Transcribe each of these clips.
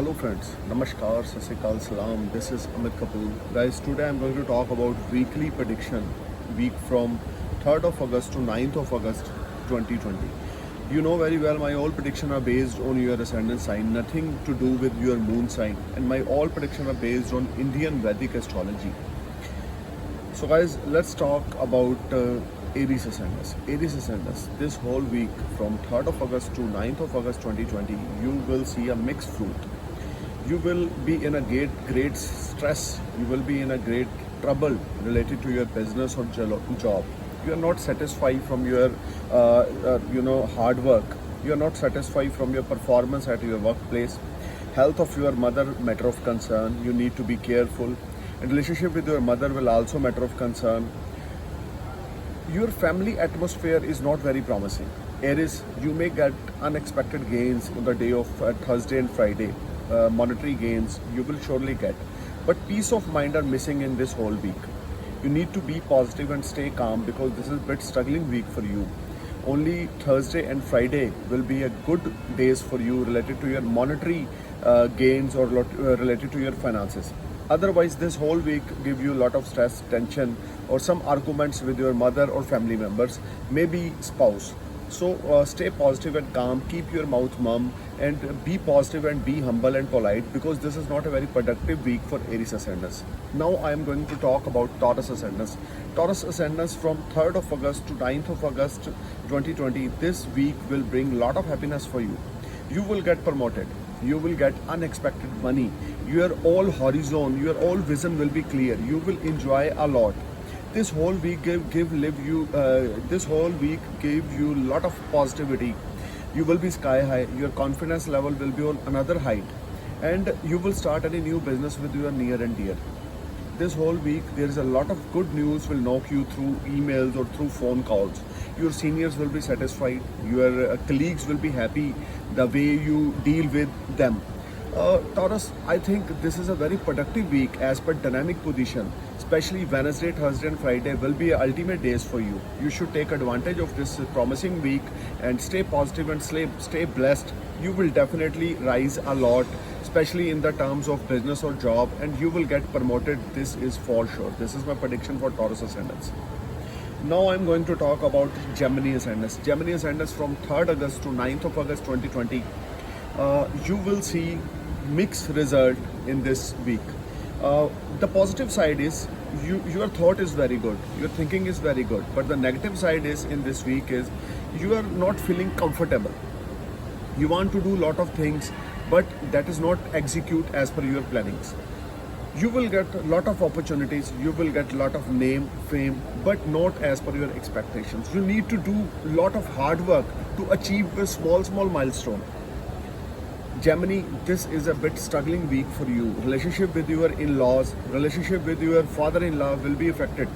Hello friends, Namaskar, Sasrikal, Salam. This is Amit Kapoor. Guys, today I'm going to talk about weekly prediction week from 3rd of August to 9th of August 2020. You know very well my all prediction are based on your ascendant sign, nothing to do with your moon sign, and my all prediction are based on Indian Vedic astrology. So guys, let's talk about Aries Ascendants. Aries Ascendants, this whole week from 3rd of August to 9th of August 2020, you will see a mixed fruit. You will be in a great stress. You will be in a great trouble related to your business or job. You are not satisfied from your, hard work. You are not satisfied from your performance at your workplace. Health of your mother, matter of concern. You need to be careful. And relationship with your mother will also matter of concern. Your family atmosphere is not very promising. Aries, you may get unexpected gains on the day of Thursday and Friday. Monetary gains you will surely get. But peace of mind are missing in this whole week. You need to be positive and stay calm because this is a bit struggling week for you. Only Thursday and Friday will be a good days for you related to your monetary gains or related to your finances. Otherwise, this whole week give you a lot of stress, tension, or some arguments with your mother or family members, maybe spouse. So stay positive and calm, keep your mouth mum, and be positive and be humble and polite because this is not a very productive week for Aries Ascendants. Now I am going to talk about Taurus Ascendants. Taurus Ascendants from 3rd of August to 9th of August 2020, this week will bring a lot of happiness for you. You will get promoted. You will get unexpected money. Your all horizon, your all vision will be clear. You will enjoy a lot. This whole week this whole week gave you a lot of positivity. You will be sky high. Your confidence level will be on another height, and you will start any new business with your near and dear. This whole week there is a lot of good news will knock you through emails or through phone calls. Your seniors will be satisfied. Your colleagues will be happy the way you deal with them. Taurus, I think this is a very productive week as per dynamic position. Especially Wednesday, Thursday and Friday will be ultimate days for you. You should take advantage of this promising week and stay positive and stay blessed. You will definitely rise a lot, especially in the terms of business or job, and you will get promoted. This is for sure. This is my prediction for Taurus Ascendants. Now I'm going to talk about Gemini Ascendants. Gemini Ascendants from 3rd August to 9th of August 2020. You will see mixed result in this week. The positive side is your thought is very good, your thinking is very good, but the negative side is in this week is you are not feeling comfortable. You want to do lot of things, but that is not execute as per your plannings. You will get a lot of opportunities, you will get a lot of name, fame, but not as per your expectations. You need to do a lot of hard work to achieve a small milestone. Gemini, this is a bit struggling week for you. Relationship with your in-laws, relationship with your father-in-law will be affected.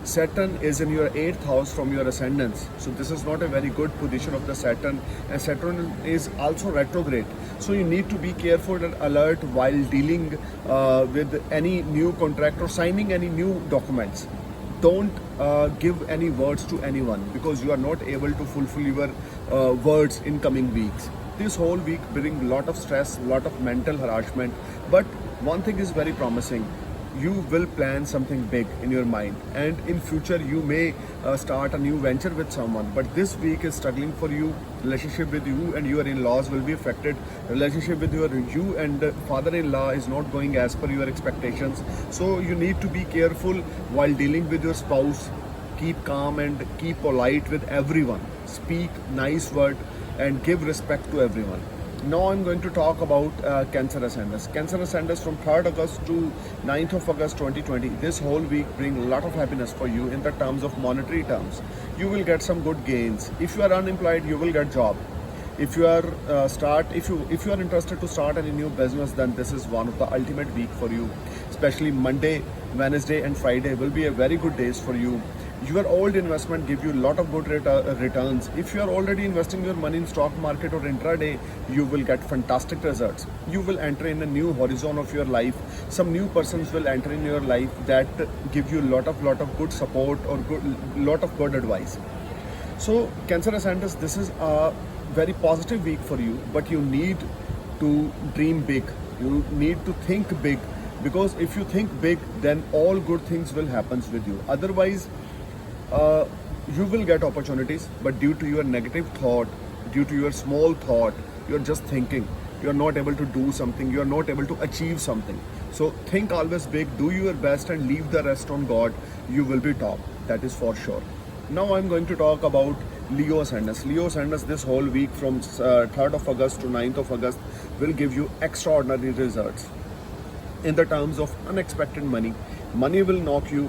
Saturn is in your 8th house from your ascendants. So this is not a very good position of the Saturn, and Saturn is also retrograde. So you need to be careful and alert while dealing with any new contract or signing any new documents. Don't give any words to anyone because you are not able to fulfill your words in coming weeks. This whole week bring a lot of stress, lot of mental harassment, but one thing is very promising. You will plan something big in your mind, and in future you may start a new venture with someone, but this week is struggling for you. Relationship with you and your in-laws will be affected. Relationship with you and father-in-law is not going as per your expectations, so you need to be careful while dealing with your spouse. Keep calm and keep polite with everyone. Speak nice word and give respect to everyone. Now I'm going to talk about Cancer Ascendants. Cancer Ascendants from 3rd August to 9th of August 2020. This whole week bring a lot of happiness for you in the terms of monetary terms. You will get some good gains. If you are unemployed, you will get job. If you are if you are interested to start any new business, then this is one of the ultimate week for you. Especially Monday, Wednesday and Friday will be a very good days for you. Your old investment give you a lot of good returns. If you are already investing your money in stock market or intraday, you will get fantastic results. You will enter in a new horizon of your life. Some new persons will enter in your life that give you a lot of good support or lot of good advice. So Cancer Ascendants, this is a very positive week for you, but you need to dream big. You need to think big, because if you think big, then all good things will happen with you. Otherwise, you will get opportunities, but due to your negative thought, due to your small thought, you're just thinking, you're not able to do something, you're not able to achieve something. So think always big, do your best, and leave the rest on God. You will be top, that is for sure. Now I'm going to talk about Leo Ascendants. Leo Ascendants this whole week from 3rd of August to 9th of August will give you extraordinary results in the terms of unexpected money. Money will knock you.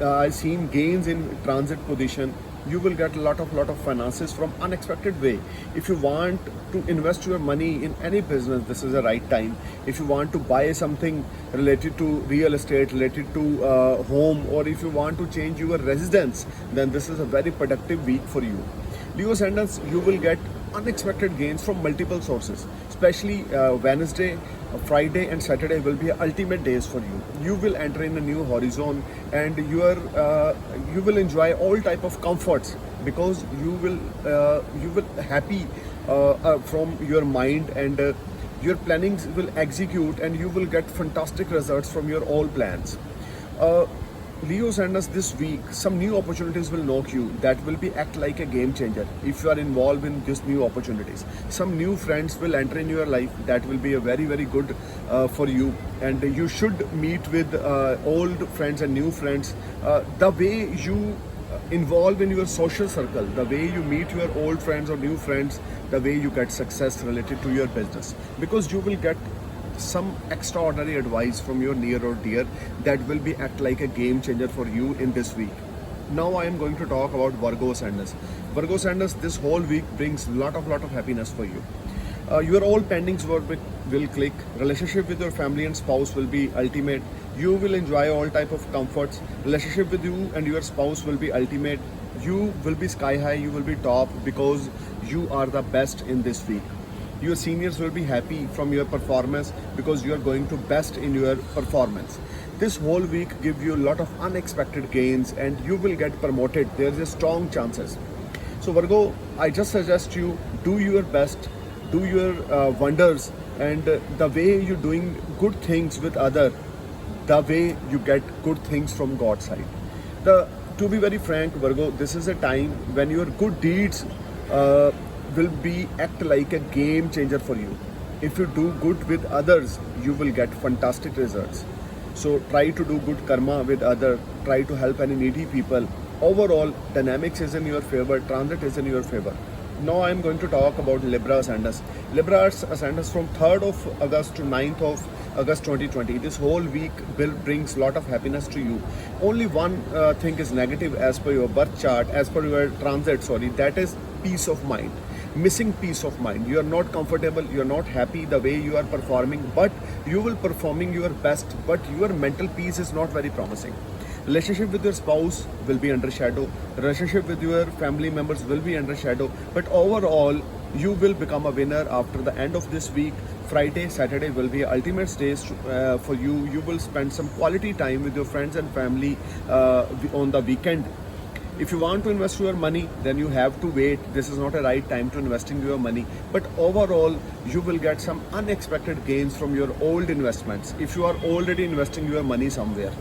I've seen gains in transit position. You will get a lot of finances from unexpected way. If you want to invest your money in any business, this is the right time. If you want to buy something related to real estate, related to home, or if you want to change your residence, then this is a very productive week for you. Leo Ascendants, you will get unexpected gains from multiple sources, especially Wednesday, Friday and Saturday will be ultimate days for you. You will enter in a new horizon, and you will enjoy all type of comforts, because you will happy from your mind, and your plannings will execute, and you will get fantastic results from your all plans. Leo Ascendants this week, some new opportunities will knock you that will be act like a game changer if you are involved in these new opportunities. Some new friends will enter in your life that will be a very good for you, and you should meet with old friends and new friends. The way you involve in your social circle, the way you meet your old friends or new friends, the way you get success related to your business, because you will get some extraordinary advice from your near or dear that will be act like a game changer for you in this week. Now I am going to talk about Virgo Ascendants. Virgo Ascendants this whole week brings lot of happiness for you. Your all pendings work will click. Relationship with your family and spouse will be ultimate. You will enjoy all type of comforts. Relationship with you and your spouse will be ultimate. You will be sky high, you will be top, because you are the best in this week. Your seniors will be happy from your performance, because you are going to best in your performance. This whole week give you a lot of unexpected gains, and you will get promoted. There is a strong chances. So Virgo, I just suggest you do your best, do your wonders, and the way you're doing good things with other, the way you get good things from God's side. To be very frank, Virgo, this is a time when your good deeds will be act like a game changer for you. If you do good with others, you will get fantastic results. So try to do good karma with others, try to help any needy people. Overall, dynamics is in your favor, transit is in your favor. Now I am going to talk about Libra Ascendants. Libra Ascendants from 3rd of August to 9th of August 2020. This whole week brings lot of happiness to you. Only one thing is negative as per your birth chart, as per your transit, that is peace of mind. Missing peace of mind. You are not comfortable, you are not happy the way you are performing, but you will performing your best, but your mental peace is not very promising. Relationship with your spouse will be under shadow. Relationship with your family members will be under shadow. But overall, you will become a winner after the end of this week. Friday, Saturday will be ultimate days for you. You will spend some quality time with your friends and family on the weekend. If you want to invest your money, then you have to wait. This is not a right time to investing your money. But overall, you will get some unexpected gains from your old investments if you are already investing your money somewhere.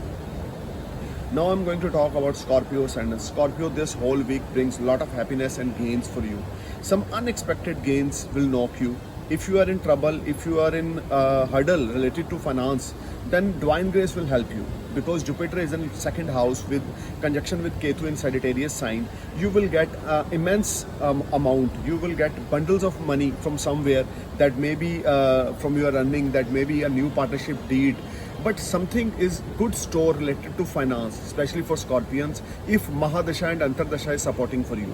Now I'm going to talk about Scorpio Ascendants. Scorpio this whole week brings a lot of happiness and gains for you. Some unexpected gains will knock you. If you are in trouble, if you are in hurdle related to finance, then divine grace will help you, because Jupiter is in second house with conjunction with Ketu in Sagittarius sign. You will get immense amount. You will get bundles of money from somewhere, that may be from your earning, that may be a new partnership deed, but something is good store related to finance, especially for Scorpions, if Mahadasha and Antardasha is supporting for you.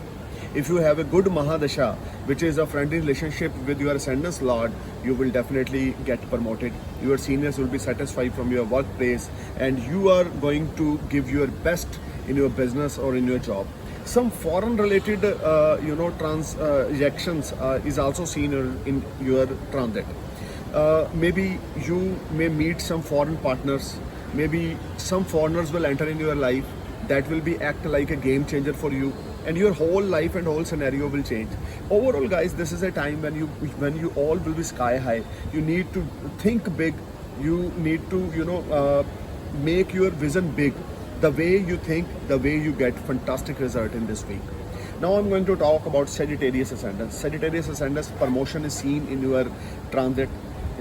If you have a good Mahadasha, which is a friendly relationship with your Ascendant's Lord, you will definitely get promoted. Your seniors will be satisfied from your workplace, and you are going to give your best in your business or in your job. Some foreign related transactions is also seen in your transit. Maybe you may meet some foreign partners. Maybe some foreigners will enter in your life that will be act like a game changer for you. and your whole life and whole scenario will change. Overall, guys, this is a time when you all will be sky high. You need to think big. You need to make your vision big. The way you think, the way you get fantastic result in this week. Now I'm going to talk about Sagittarius Ascendant. Sagittarius Ascendant promotion is seen in your transit.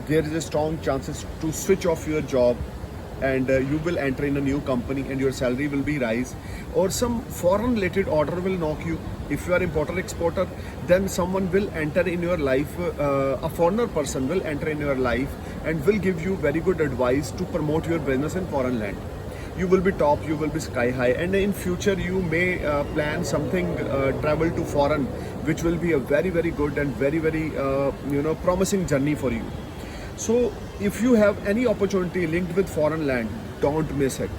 There is a strong chances to switch off your job, and you will enter in a new company and your salary will be rise, or some foreign related order will knock you. If you are importer exporter, then someone will enter in your life, a foreigner person will enter in your life and will give you very good advice to promote your business in foreign land. You will be top, you will be sky high, and in future you may plan something, travel to foreign, which will be a very good and very promising journey for you. So if you have any opportunity linked with foreign land, don't miss it.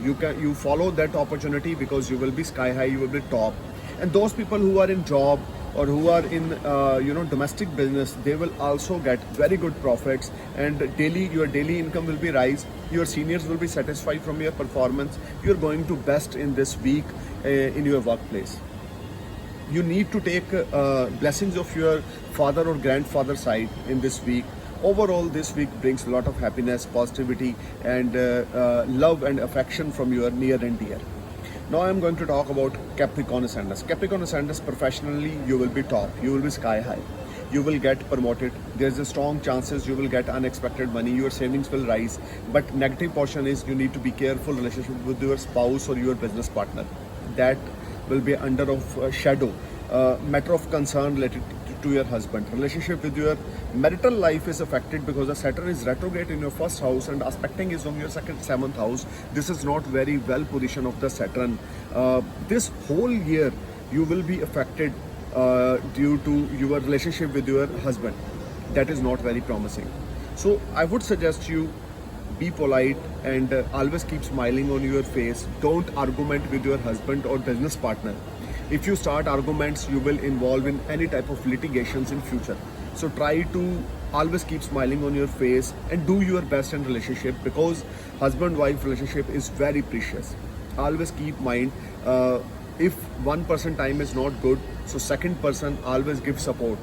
You follow that opportunity, because you will be sky high, you will be top. And those people who are in job or who are in domestic business, they will also get very good profits, and your daily income will be rise. Your seniors will be satisfied from your performance. You're going to best in this week in your workplace. You need to take blessings of your father or grandfather side in this week. Overall, this week brings a lot of happiness, positivity, and love and affection from your near and dear. Now I'm going to talk about Capricorn Ascendant. Capricorn Ascendant, professionally, you will be top. You will be sky high. You will get promoted. There's a strong chances you will get unexpected money. Your savings will rise. But negative portion is you need to be careful relationship with your spouse or your business partner. That will be under of shadow. Matter of concern related to your husband. Relationship with your marital life is affected because the Saturn is retrograde in your first house and aspecting is on your second, seventh house. This is not very well position of the Saturn. This whole year you will be affected due to your relationship with your husband. That is not very promising. So I would suggest you be polite and always keep smiling on your face. Don't argument with your husband or business partner. If you start arguments, you will involve in any type of litigations in future. So try to always keep smiling on your face and do your best in relationship, because husband-wife relationship is very precious. Always keep mind, if one person time is not good, so second person always give support.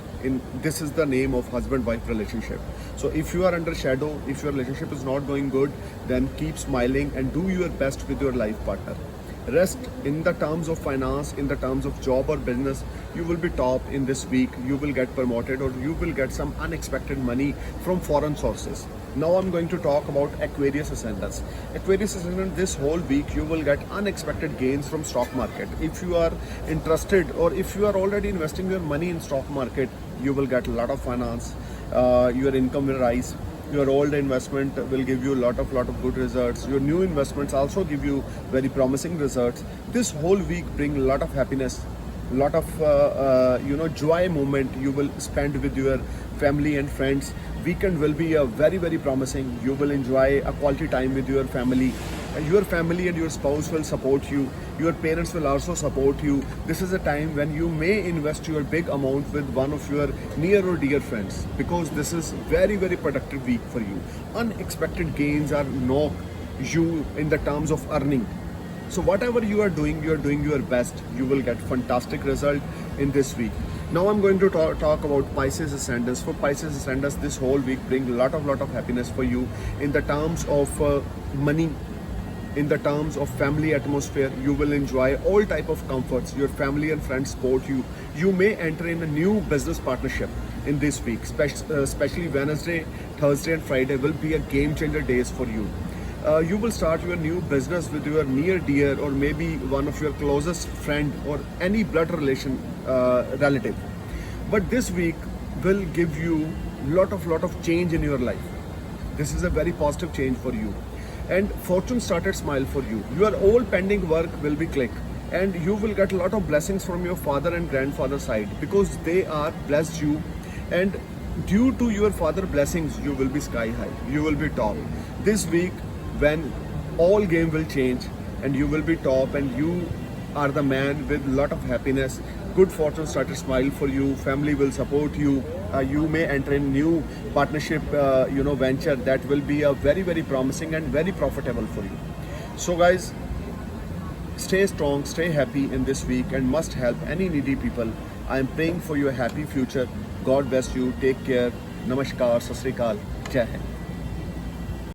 This is the name of husband-wife relationship. So if you are under shadow, if your relationship is not going good, then keep smiling and do your best with your life partner. Rest in the terms of finance, in the terms of job or business, you will be top in this week. You will get promoted or you will get some unexpected money from foreign sources. Now I'm going to talk about Aquarius Ascendants. Aquarius Ascendant, this whole week you will get unexpected gains from stock market. If you are interested or if you are already investing your money in stock market, you will get a lot of finance. Your income will rise. Your old investment will give you a lot of good results. Your new investments also give you very promising results. This whole week bring a lot of happiness, lot of joy moment you will spend with your family and friends. Weekend will be a very promising. You will enjoy a quality time with your family. And your family and your spouse will support you. Your parents will also support you. This is a time when you may invest your big amount with one of your near or dear friends, because this is very productive week for you. Unexpected gains are knock you in the terms of earning. So whatever you are doing your best. You will get fantastic result in this week. Now I'm going to talk about Pisces Ascendants. For Pisces Ascendants, this whole week bring a lot of happiness for you in the terms of money. In the terms of family atmosphere, you will enjoy all type of comforts. Your family and friends support you. You may enter in a new business partnership in this week, especially Wednesday, Thursday and Friday will be a game changer days for you. You will start your new business with your near dear or maybe one of your closest friend or any blood relation relative. But this week will give you lot of change in your life. This is a very positive change for you. And fortune started smile for you. Your all pending work will be click, and you will get a lot of blessings from your father and grandfather side, because they are blessed you, and due to your father blessings you will be sky high, you will be top. This week when all game will change and you will be top, and you are the man with a lot of happiness. Good fortune started smile for you. Family will support you. You may enter in new partnership venture that will be a very promising and very profitable for you. So guys, Stay strong, stay happy in this week, and must help any needy people. I am praying for your happy future. God bless you. Take care. Namaskar. Sat Sri Akal. Jai Hind.